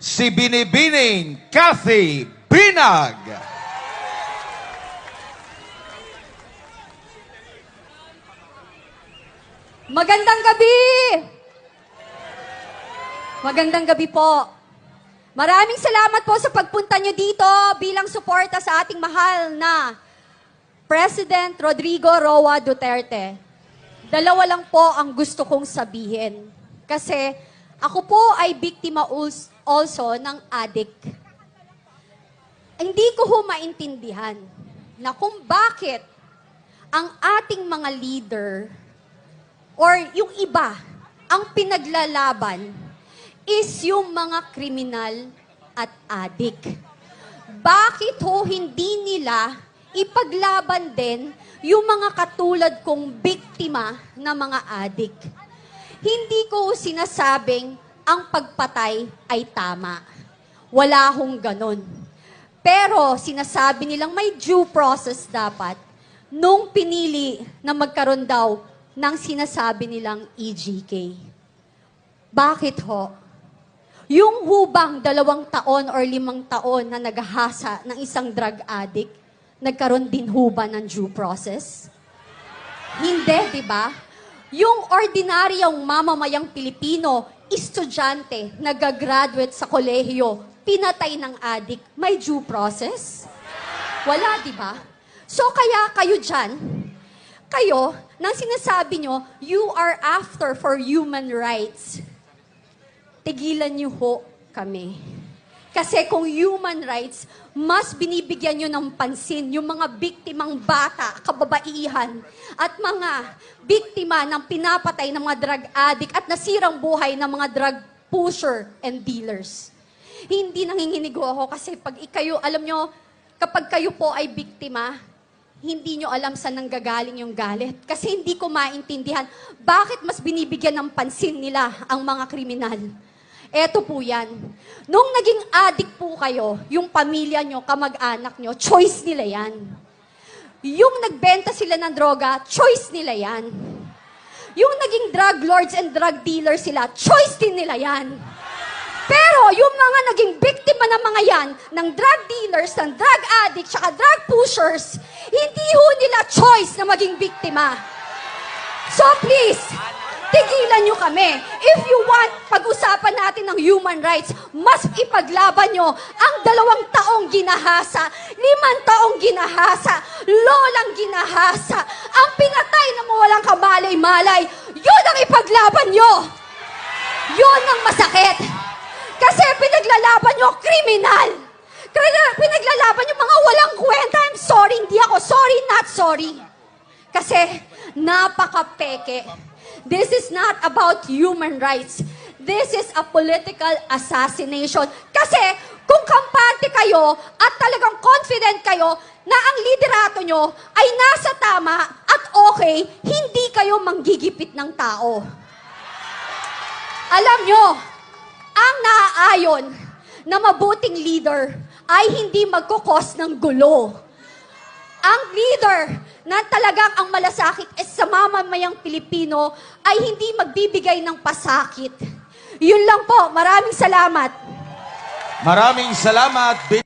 si Binibining Cathy Binag. Magandang gabi! Magandang gabi po. Maraming salamat po sa pagpunta nyo dito bilang suporta sa ating mahal na President Rodrigo Roa Duterte. Dalawa lang po ang gusto kong sabihin. Kasi ako po ay biktima also ng addict. Hindi ko ho maintindihan na kung bakit ang ating mga leader or yung iba, ang pinaglalaban is yung mga kriminal at addict. Bakit ho hindi nila ipaglaban din yung mga katulad kong biktima na mga addict? Hindi ko sinasabing ang pagpatay ay tama. Wala hong ganon. Pero sinasabi nilang may due process dapat nung pinili na magkaroon daw ng sinasabi nilang EJK. Bakit ho? Yung hubang 2 taon or 5 taon na naghahasa ng isang drug addict, nagkaroon din huba ng due process? Hindi, di ba? Yung ordinaryong mamamayang Pilipino, estudyante, nagagraduate sa kolehiyo, pinatay ng addict, may due process? Wala, di ba? So kaya kayo dyan, kayo, nang sinasabi nyo, you are after for human rights, tigilan nyo ho kami. Kasi kung human rights, mas binibigyan nyo ng pansin yung mga biktimang bata, kababaihan, at mga biktima ng pinapatay ng mga drug addict at nasirang buhay ng mga drug pusher and dealers. Hindi nanginginig ako kasi pag ikayo, alam nyo, kapag kayo po ay biktima, hindi nyo alam saan nanggagaling yung galit. Kasi hindi ko maintindihan bakit mas binibigyan ng pansin nila ang mga kriminal. Eto po yan. Nung naging addict po kayo, yung pamilya nyo, kamag-anak nyo, choice nila yan. Yung nagbenta sila ng droga, choice nila yan. Yung naging drug lords and drug dealers sila, choice din nila yan. Pero yung mga naging biktima ng mga yan, ng drug dealers, ng drug addicts, saka drug pushers, hindi ho nila choice na maging biktima. So please, tigilan nyo kami. If you want, pag-usapan natin ng human rights, mas ipaglaban nyo ang 2 taong ginahasa, 5 taong ginahasa, lolang ginahasa, ang pinatay na mawalang kamalay-malay, yun ang ipaglaban nyo. Yun ang masakit. Kasi pinaglalaban nyo kriminal. Pinaglalaban nyo mga walang kwenta. I'm sorry, hindi ako sorry, not sorry. Kasi napaka-peke. This is not about human rights. This is a political assassination. Kasi kung kampante kayo at talagang confident kayo na ang liderato nyo ay nasa tama at okay, hindi kayo manggigipit ng tao. Alam nyo, ang naaayon na mabuting leader ay hindi magkukos ng gulo. Ang leader na talagang ang malasakit sa mamamayang Pilipino ay hindi magbibigay ng pasakit. Yun lang po. Maraming salamat. Maraming salamat.